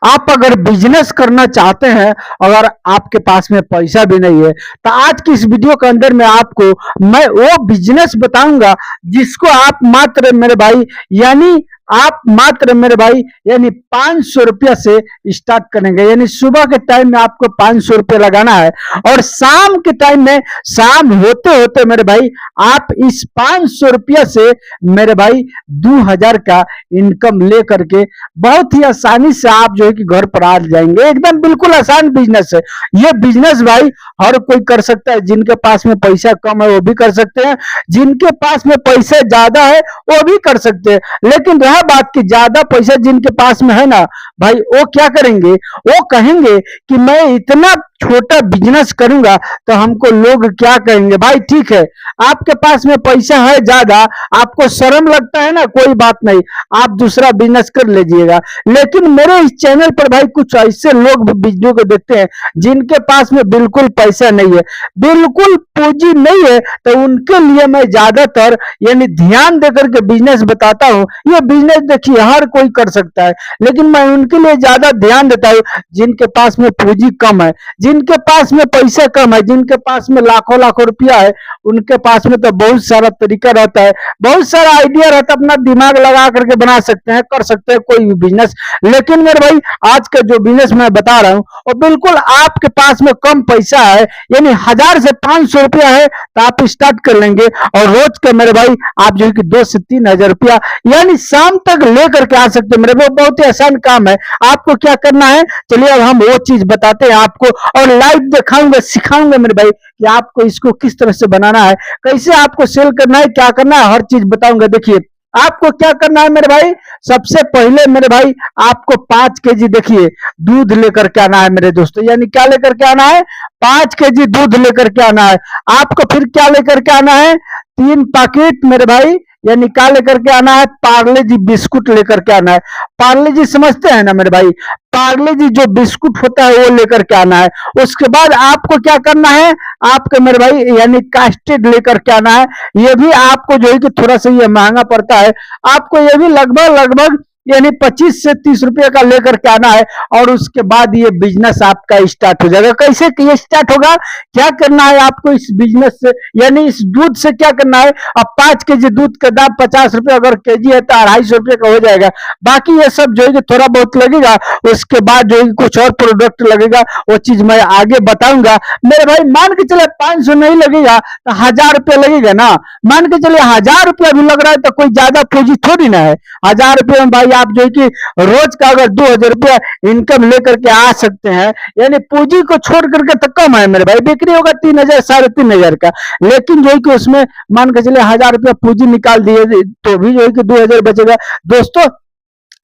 आप अगर बिजनेस करना चाहते हैं, अगर आपके पास में पैसा भी नहीं है, तो आज की इस वीडियो के अंदर में आपको मैं वो बिजनेस बताऊंगा जिसको आप मात्र मेरे भाई यानी आप मात्र मेरे भाई यानी 500 रुपया से स्टार्ट करेंगे। यानी सुबह के टाइम में आपको 500 रुपया लगाना है और शाम के टाइम में, शाम होते होते मेरे भाई, आप इस 500 रुपया से मेरे भाई 2000 का इनकम ले करके बहुत ही आसानी से आप जो है कि घर पर आ जाएंगे। एकदम बिल्कुल आसान बिजनेस है ये बिजनेस भाई। हर कोई कर सकता है, जिनके पास में पैसा कम है वो भी कर सकते हैं, जिनके पास में पैसा ज्यादा है वो भी कर सकते हैं। लेकिन रहा बात की ज्यादा पैसा जिनके पास में है ना भाई, वो क्या करेंगे, वो कहेंगे कि मैं इतना छोटा बिजनेस करूंगा तो हमको लोग क्या कहेंगे। भाई ठीक है, आपके पास में पैसा है ज्यादा, आपको शर्म लगता है ना, कोई बात नहीं, आप दूसरा बिजनेस कर लीजिएगा। लेकिन मेरे इस चैनल पर भाई कुछ ऐसे लोग वीडियो को देखते हैं जिनके पास में बिल्कुल पैसा नहीं है, बिल्कुल पूंजी नहीं है, तो उनके लिए मैं ज्यादातर यानी ध्यान देकर के बिजनेस बताता हूं। ये बिजनेस देखिए हर कोई कर सकता है, लेकिन मैं उनके लिए ज्यादा ध्यान देता हूं जिनके पास में पूंजी कम है, जिनके पास में पैसा कम है, जिनके पास में लाखों लाखों रुपया है। उनके पास में तो बहुत सारा तरीका रहता है, बहुत सारा आइडिया रहता है, अपना दिमाग लगा करके बना सकते हैं, कर सकते हैं कोई भी बिजनेस। लेकिन मेरे भाई आज का जो बिजनेस मैं बता रहा हूं वो बिल्कुल आपके पास में कम पैसा है, यानी 1000 से 500 रुपया है तो आप स्टार्ट कर लेंगे और रोज का मेरे भाई आप जो है कि 2 से 3000 रुपया यानी शाम तक लेकर के आ सकते हैं। मेरे भाई बहुत ही आसान काम है। आपको क्या करना है, चलिए अब हम वो चीज बताते हैं आपको और लाइव दिखाऊंगा, सिखाऊंगा मेरे भाई कि आपको इसको किस तरह से बनाना है, कैसे आपको सेल करना है, क्या करना है, हर चीज बताऊंगा। देखिए आपको क्या करना है मेरे भाई, सबसे पहले मेरे भाई आपको 5 केजी देखिए दूध लेकर के आना है मेरे दोस्तों। यानी क्या लेकर के आना है, 5 केजी दूध लेकर के आना है आपको। फिर क्या लेकर के आना है, 3 पैकेट मेरे भाई यानी क्या लेकर के आना है, पार्ले जी बिस्कुट लेकर के आना है। पार्ले जी समझते हैं ना मेरे भाई, पार्ले जी जो बिस्कुट होता है वो लेकर के आना है। उसके बाद आपको क्या करना है, आपके मेरे भाई यानी कास्टेड लेकर के आना है। ये भी आपको जो है कि थोड़ा सा ये महंगा पड़ता है, आपको ये भी लगभग लगभग यानी 25 से 30 रुपए का लेकर के आना है। और उसके बाद ये बिजनेस आपका स्टार्ट हो जाएगा। कैसे ये स्टार्ट होगा, क्या करना है आपको इस बिजनेस से यानी इस दूध से क्या करना है। अब 5 केजी दूध का दाम 50 रुपए अगर केजी है तो 250 रुपए का हो जाएगा। बाकी ये सब जो है कि थोड़ा बहुत लगेगा, उसके बाद जो है कुछ और प्रोडक्ट लगेगा, वो चीज मैं आगे बताऊंगा। मेरे भाई मान के चले 500 नहीं लगेगा तो 1000 रुपया लगेगा ना। मान के चले 1000 रुपया भी लग रहा है तो कोई ज्यादा पूंजी थोड़ी ना है। 1000 रुपये में भाई आप जो है कि रोज का अगर 2000 रुपया इनकम लेकर के आ सकते हैं, यानी पूंजी को छोड़ करके तो कम है मेरे भाई। बिक्री होगा 3000 3500 का, लेकिन जो है कि उसमें मान के चले 1000 रुपया पूंजी निकाल दिए तो भी जो है कि 2000 बचेगा दोस्तों।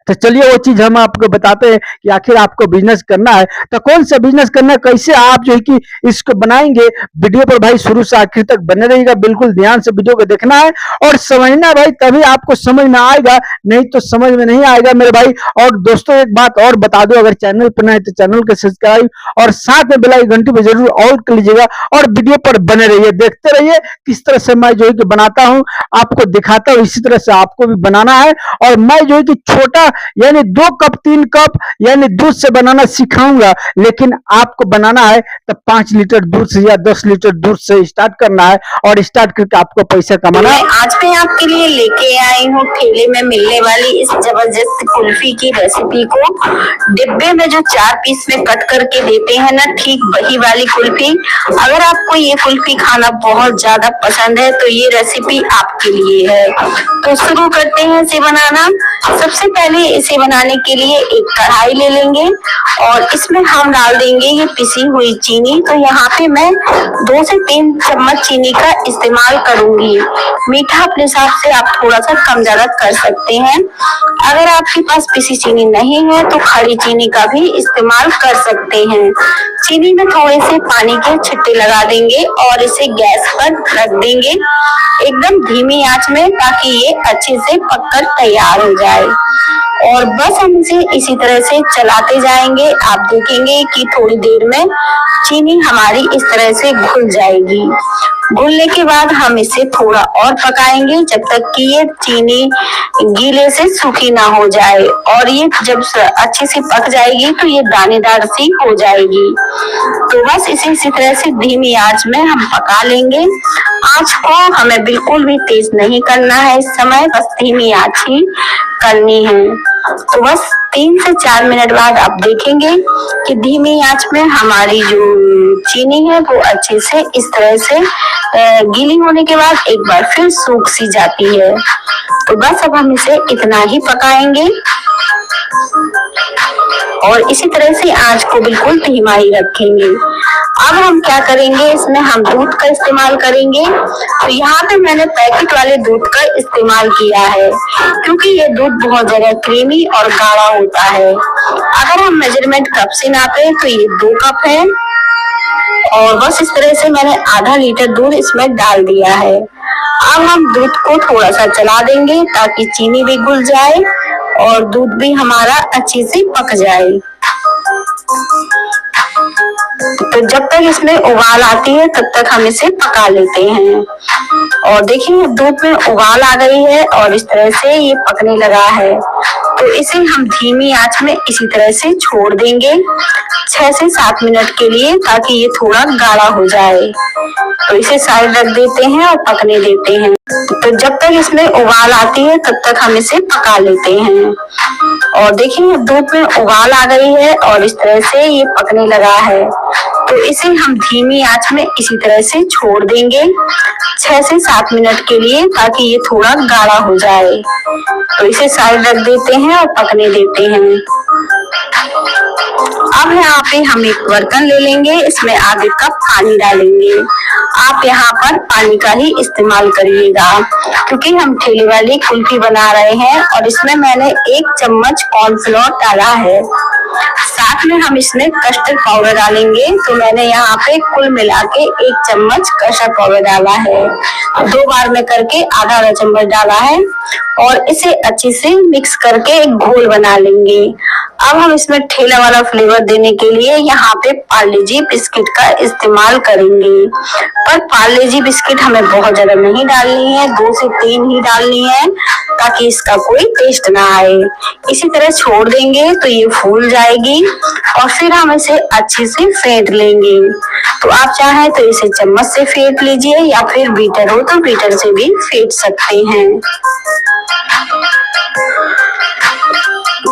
तो चलिए वो चीज हम आपको बताते हैं कि आखिर आपको बिजनेस करना है तो कौन सा बिजनेस करना है, कैसे आप जो है कि इसको बनाएंगे। वीडियो पर भाई शुरू से आखिर तक बने रहिएगा, बिल्कुल ध्यान से वीडियो को देखना है और समझना भाई, तभी आपको समझ में आएगा, नहीं तो समझ में नहीं आएगा मेरे भाई। और दोस्तों एक बात और बता दो, अगर चैनल पर नए तो चैनल को सब्सक्राइब और साथ में बेल आइकन घंटी पर जरूर ऑल कर लीजिएगा और वीडियो पर बने रहिए, देखते रहिए किस तरह से मैं जो है कि बनाता हूँ, आपको दिखाता हूँ। इसी तरह से आपको भी बनाना है और मैं जो है कि छोटा यानी 2 कप 3 कप यानी दूध से बनाना सिखाऊंगा। लेकिन आपको बनाना है तो 5 लीटर दूध से या 10 लीटर दूध से स्टार्ट करना है और स्टार्ट करके आपको पैसा कमाना है। आज मैं आपके लिए लेके आई हूँ ठेले में मिलने वाली इस जबरदस्त कुल्फी की रेसिपी को। डिब्बे में जो 4 पीस में कट करके देते हैं ना, ठीक वही वाली कुल्फी। अगर आपको ये कुल्फी खाना बहुत ज्यादा पसंद है तो ये रेसिपी आपके लिए है। तो शुरू करते हैं इसे बनाना। सबसे पहले इसे बनाने के लिए एक कढ़ाई ले लेंगे और इसमें हम डाल देंगे ये पिसी हुई चीनी। तो यहाँ पे मैं 2 से 3 चम्मच चीनी का इस्तेमाल करूंगी। मीठा अपने हिसाब से आप थोड़ा सा कम ज्यादा कर सकते हैं। अगर आपके पास पिसी चीनी नहीं है तो खड़ी चीनी का भी इस्तेमाल कर सकते हैं। चीनी में थोड़े से पानी के छिट्टे लगा देंगे और इसे गैस पर रख देंगे एकदम धीमी आंच में, ताकि ये अच्छे से पककर तैयार हो जाए। और बस हम इसे इसी तरह से चलाते जाएंगे। आप देखेंगे कि थोड़ी देर में चीनी हमारी इस तरह से घुल जाएगी। घुलने के बाद हम इसे थोड़ा और पकाएंगे जब तक कि ये चीनी गीले से सूखी ना हो जाए, और ये जब अच्छे से पक जाएगी तो ये दानेदार सी हो जाएगी। तो बस इसी तरह से धीमी आंच में हम पका लेंगे। आंच को हमें बिल्कुल भी तेज नहीं करना है, इस समय बस धीमी आंच ही करनी है। तो बस 3 से 4 मिनट बाद आप देखेंगे कि धीमी आंच में हमारी जो चीनी है वो अच्छे से इस तरह से गीली होने के बाद एक बार फिर सूख सी जाती है। तो बस अब हम इसे इतना ही पकाएंगे और इसी तरह से आंच को बिल्कुल धीमा ही रखेंगे। अब हम क्या करेंगे, इसमें हम दूध का इस्तेमाल करेंगे। तो यहाँ पे मैंने पैकेट वाले दूध का इस्तेमाल किया है क्योंकि ये दूध बहुत ज्यादा क्रीमी और गाढ़ा होता है। अगर हम मेजरमेंट कप से नापे तो ये 2 कप है और बस इस तरह से मैंने आधा लीटर दूध इसमें डाल दिया है। अब हम दूध को थोड़ा सा चला देंगे ताकि चीनी भी घुल जाए और दूध भी हमारा अच्छे से पक जाए। तो जब तक इसमें उबाल आती है तब तक हम इसे पका लेते हैं। और देखिए दूध में उबाल आ गई है और इस तरह से ये पकने लगा है। तो इसे हम धीमी आंच में इसी तरह से छोड़ देंगे 6 से 7 मिनट के लिए ताकि ये थोड़ा गाढ़ा हो जाए। तो इसे साइड रख देते हैं और पकने देते हैं। तो जब तक इसमें उबाल आती है तब तक हम इसे पका लेते हैं। और देखिए दूध में उबाल आ गई है और इस तरह से ये पकने लगा है। तो इसे हम धीमी आंच में इसी तरह से छोड़ देंगे 6 से 7 मिनट के लिए ताकि ये थोड़ा गाढ़ा हो जाए। तो इसे साइड रख देते हैं और पकने देते हैं। अब यहाँ पे हम एक बर्तन ले लेंगे, इसमें आधे कप पानी डालेंगे। आप यहाँ पर पानी का ही इस्तेमाल करिएगा क्योंकि हम ठेले वाली कुल्फी बना रहे हैं और इसमें मैंने 1 चम्मच कॉर्नफ्लोर डाला है। साथ में हम इसमें कस्टर्ड पाउडर डालेंगे। तो मैंने यहाँ पे कुल मिला के 1 चम्मच कस्टर्ड पाउडर डाला है। 2 बार में करके आधा चम्मच डाला है और इसे अच्छे से मिक्स करके एक घोल बना लेंगे। अब हम इसमें ठेला वाला फ्लेवर देने के लिए यहाँ पे पार्ले जी बिस्किट का इस्तेमाल करेंगे, पर पार्ले जी बिस्किट हमें बहुत ज्यादा नहीं डालनी है, 2 से 3 ही डालनी है ताकि इसका कोई टेस्ट ना आए। इसी तरह छोड़ देंगे तो ये फूल जाएगी और फिर हम इसे अच्छे से फेंट लेंगे। तो आप चाहें तो इसे चम्मच से फेंट लीजिए या फिर बीटर हो तो बीटर से भी फेंट सकते हैं।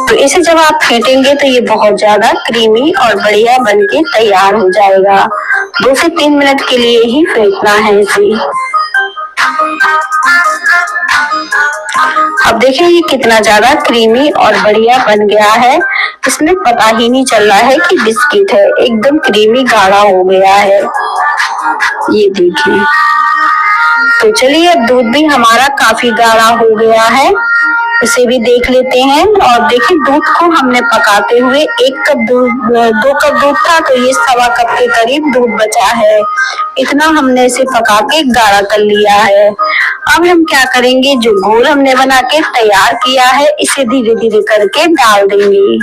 तो इसे जब आप फेंटेंगे तो ये बहुत ज्यादा क्रीमी और बढ़िया बनके तैयार हो जाएगा। 2 से 3 मिनट के लिए ही फेंटना है इसे। अब देखिए ये कितना ज्यादा क्रीमी और बढ़िया बन गया है, इसमें पता ही नहीं चल रहा है कि बिस्किट है, एकदम क्रीमी गाढ़ा हो गया है। ये देखिए। तो चलिए अब दूध भी हमारा काफी गाढ़ा हो गया है, इसे भी देख लेते हैं। और देखिए दूध को हमने पकाते हुए 1 कप दूध 2 कप दूध था तो ये 1.25 कप के करीब दूध बचा है। इतना हमने इसे पका के गाढ़ा कर लिया है। अब हम क्या करेंगे, जो घोल हमने बना के तैयार किया है इसे धीरे धीरे करके डाल देंगे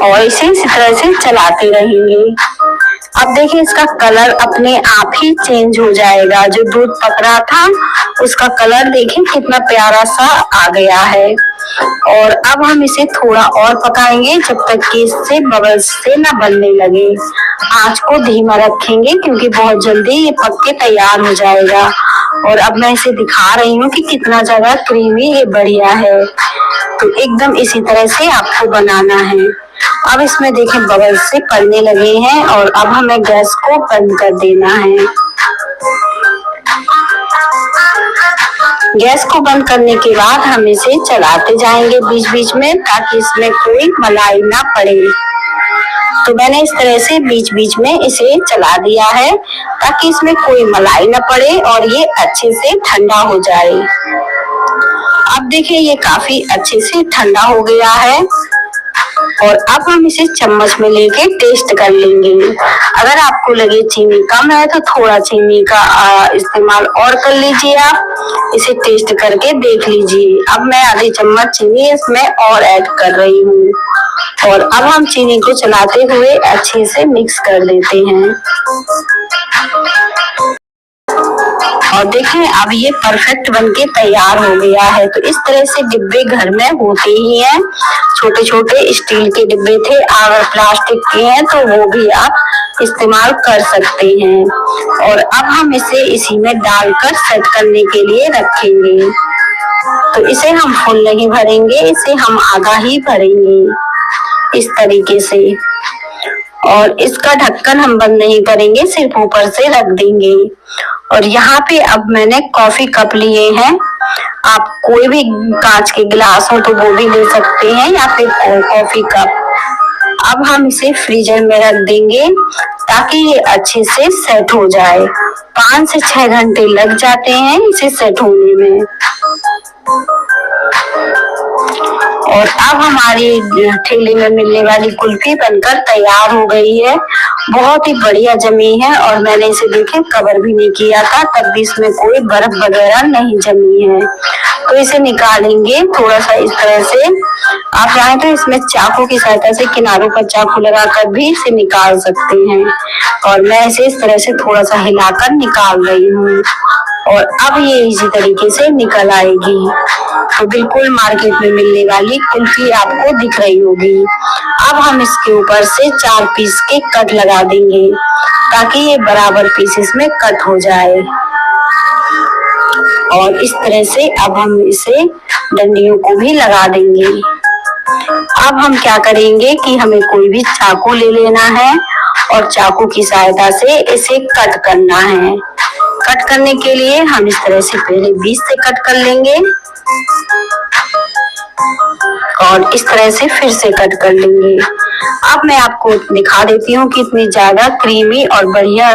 और इसे इसी तरह से चलाते रहेंगे। अब देखिए इसका कलर अपने आप ही चेंज हो जाएगा। जो दूध पक रहा था उसका कलर देखिए कितना प्यारा सा आ गया है। और अब हम इसे थोड़ा और पकाएंगे जब तक कि इससे बबल्स से ना बनने लगे। आंच को धीमा रखेंगे क्योंकि बहुत जल्दी ये पक के तैयार हो जाएगा। और अब मैं इसे दिखा रही हूँ कि कितना ज्यादा क्रीमी ये बढ़िया है। तो एकदम इसी तरह से आपको बनाना है। अब इसमें देखें बबल्स से पड़ने लगे हैं और अब हमें गैस को बंद कर देना है। गैस को बंद करने के बाद हम इसे चलाते जाएंगे बीच बीच में ताकि इसमें कोई मलाई ना पड़े। तो मैंने इस तरह से बीच बीच में इसे चला दिया है ताकि इसमें कोई मलाई ना पड़े और ये अच्छे से ठंडा हो जाए। अब देखिए ये काफी अच्छे से ठंडा हो गया है और अब हम इसे चम्मच में लेके टेस्ट कर लेंगे। अगर आपको लगे चीनी कम है तो थोड़ा चीनी का इस्तेमाल और कर लीजिए। आप इसे टेस्ट करके देख लीजिए। अब मैं आधी चम्मच चीनी इसमें और ऐड कर रही हूँ और अब हम चीनी को चलाते हुए अच्छे से मिक्स कर देते हैं। और देखें अब ये परफेक्ट बनके तैयार हो गया है। तो इस तरह से डिब्बे घर में होते ही हैं। छोटे छोटे स्टील के डिब्बे थे, अगर प्लास्टिक के हैं तो वो भी आप इस्तेमाल कर सकते हैं। और अब हम इसे इसी में डालकर सेट करने के लिए रखेंगे। तो इसे हम फुल नहीं भरेंगे, इसे हम आधा ही भरेंगे इस तरीके से। और इसका ढक्कन हम बंद नहीं करेंगे, सिर्फ ऊपर से रख देंगे। और यहाँ पे अब मैंने कॉफी कप लिए हैं, आप कोई भी कांच के गिलास हो तो वो भी ले सकते हैं, या फिर कॉफी कप। अब हम इसे फ्रीजर में रख देंगे ताकि ये अच्छे से सेट हो जाए। 5 से 6 घंटे लग जाते हैं इसे सेट होने में। और अब हमारी ठेले में मिलने वाली कुल्फी बनकर तैयार हो गई है। बहुत ही बढ़िया जमी है, और मैंने इसे देखे कवर भी नहीं किया था, तब भी इसमें कोई बर्फ वगैरह नहीं जमी है। तो इसे निकालेंगे थोड़ा सा इस तरह से। आप चाहें तो इसमें चाकू की सहायता से किनारों पर चाकू लगाकर भी इसे निकाल सकते हैं। और मैं इसे इस तरह से थोड़ा सा हिलाकर निकाल रही हूँ, और अब ये इसी तरीके से निकल आएगी। तो बिल्कुल मार्केट में मिलने वाली कुल्फी आपको दिख रही होगी। अब हम इसके ऊपर से 4 पीस के कट लगा देंगे ताकि ये बराबर पीसेस में कट हो जाए। और इस तरह से अब हम इसे डंडियों को भी लगा देंगे। अब हम क्या करेंगे कि हमें कोई भी चाकू ले लेना है, और चाकू की सहायता से इसे कट करना है। कट करने के लिए हम इस तरह से पहले बीच से कट कर लेंगे, और इस तरह से फिर से कट कर लेंगे। अब मैं आपको दिखा देती हूँ कितनी ज्यादा क्रीमी और बढ़िया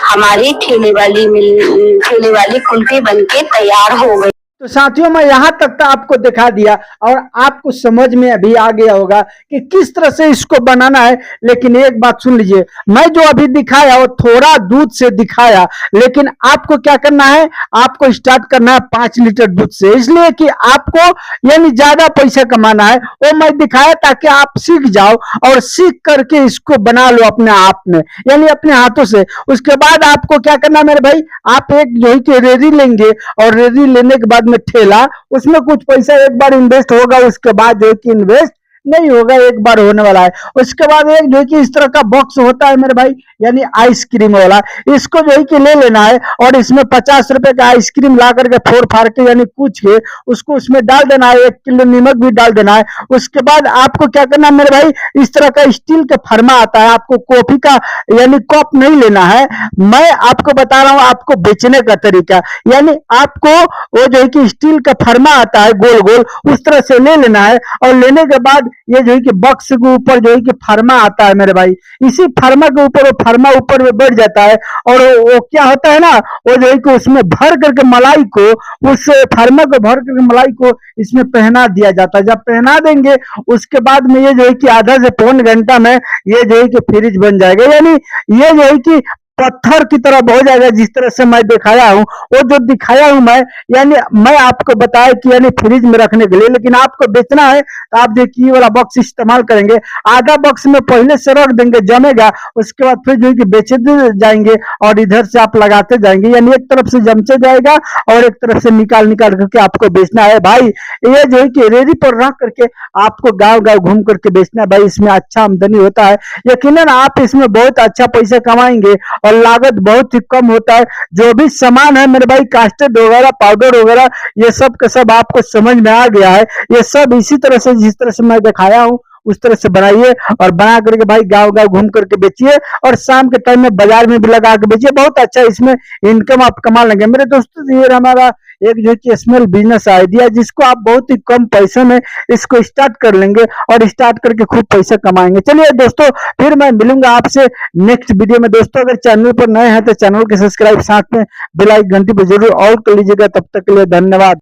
हमारी ठेले वाली कुल्फी बनके तैयार हो गई। तो साथियों मैं यहाँ तक तो आपको दिखा दिया, और आपको समझ में अभी आ गया होगा कि किस तरह से इसको बनाना है। लेकिन एक बात सुन लीजिए, मैं जो अभी दिखाया वो थोड़ा दूध से दिखाया, लेकिन आपको क्या करना है, आपको स्टार्ट करना है 5 लीटर दूध से, इसलिए कि आपको यानी ज्यादा पैसा कमाना है। वो मैं दिखाया ताकि आप सीख जाओ, और सीख करके इसको बना लो अपने आप में, यानी अपने हाथों से। उसके बाद आपको क्या करना है मेरे भाई, आप एक जो है रेडी लेंगे, और रेडी लेने के बाद में ठेला, उसमें कुछ पैसा एक बार इन्वेस्ट होगा, उसके बाद जो है कि इन्वेस्ट नहीं होगा, एक बार होने वाला है। उसके बाद एक जो है कि इस तरह का बॉक्स होता है मेरे भाई, यानी आइसक्रीम वाला, इसको जो है कि ले लेना है, और इसमें 50 रुपए का आइसक्रीम ला करके फोड़ फाड़ के यानी कूच के उसको उसमें डाल देना है। 1 किलो नमक भी डाल देना है। उसके बाद आपको क्या करना है मेरे भाई, इस तरह का स्टील का फरमा आता है, आपको कॉफी का यानी कप नहीं लेना है, मैं आपको बता रहा हूं आपको बेचने का तरीका। यानी आपको वो जो है कि स्टील का फरमा आता है गोल गोल, उस तरह से ले लेना है। और लेने के बाद ये जो है कि बॉक्स के ऊपर जो है कि फरमा आता है मेरे भाई, इसी फरमा के ऊपर वो फरमा ऊपर में बढ़ जाता है, और वो क्या होता है ना, वो जो है कि उसमें भर करके मलाई को, उस फरमा को भर करके मलाई को इसमें पहना दिया जाता है। जब पहना देंगे उसके बाद में ये जो है कि आधा से पौन घंटा में ये जो है कि फ्रिज बन जाएगा, यानी ये जो है कि पत्थर की तरह हो जाएगा। जिस तरह से मैं दिखाया हूं, वो जो दिखाया हूं मैं, यानी मैं आपको बताया कि यानी फ्रिज में रखने के लिए, लेकिन आपको बेचना है तो आप देखिए वाला बॉक्स इस्तेमाल करेंगे। आधा बॉक्स में पहले से रख देंगे, जमेगा, उसके बाद फिर जो है कि बेचते जाएंगे, और इधर से आप लगाते जाएंगे, यानी एक तरफ से जमते जाएगा और एक तरफ से निकाल करके आपको बेचना है भाई। ये जो है कि रेडी पर रख करके आपको गाँव गाँव घूम करके बेचना है भाई, इसमें अच्छा आमदनी होता है। यकीनन आप इसमें बहुत अच्छा पैसा कमाएंगे, और लागत बहुत ही कम होता है। जो भी सामान है मेरे भाई, कास्टेड वगैरह, पाउडर वगैरह, ये सब का सब आपको समझ में आ गया है। ये सब इसी तरह से जिस तरह से मैं दिखाया हूं उस तरह से बनाइए, और बना करके भाई गांव गांव घूम करके बेचिए, और शाम के टाइम में बाजार में भी लगा के बेचिए। बहुत अच्छा इसमें इनकम आप कमा लेंगे मेरे दोस्तों। ये हमारा एक जो कि स्मॉल बिजनेस आइडिया, जिसको आप बहुत ही कम पैसे में इसको स्टार्ट कर लेंगे, और स्टार्ट करके खूब पैसा कमाएंगे। चलिए दोस्तों, फिर मैं मिलूंगा आपसे नेक्स्ट वीडियो में। दोस्तों अगर चैनल पर नए हैं तो चैनल के सब्सक्राइब, साथ में बेल आइकन घंटी पर जरूर ऑल कर लीजिएगा। तब तक के लिए धन्यवाद।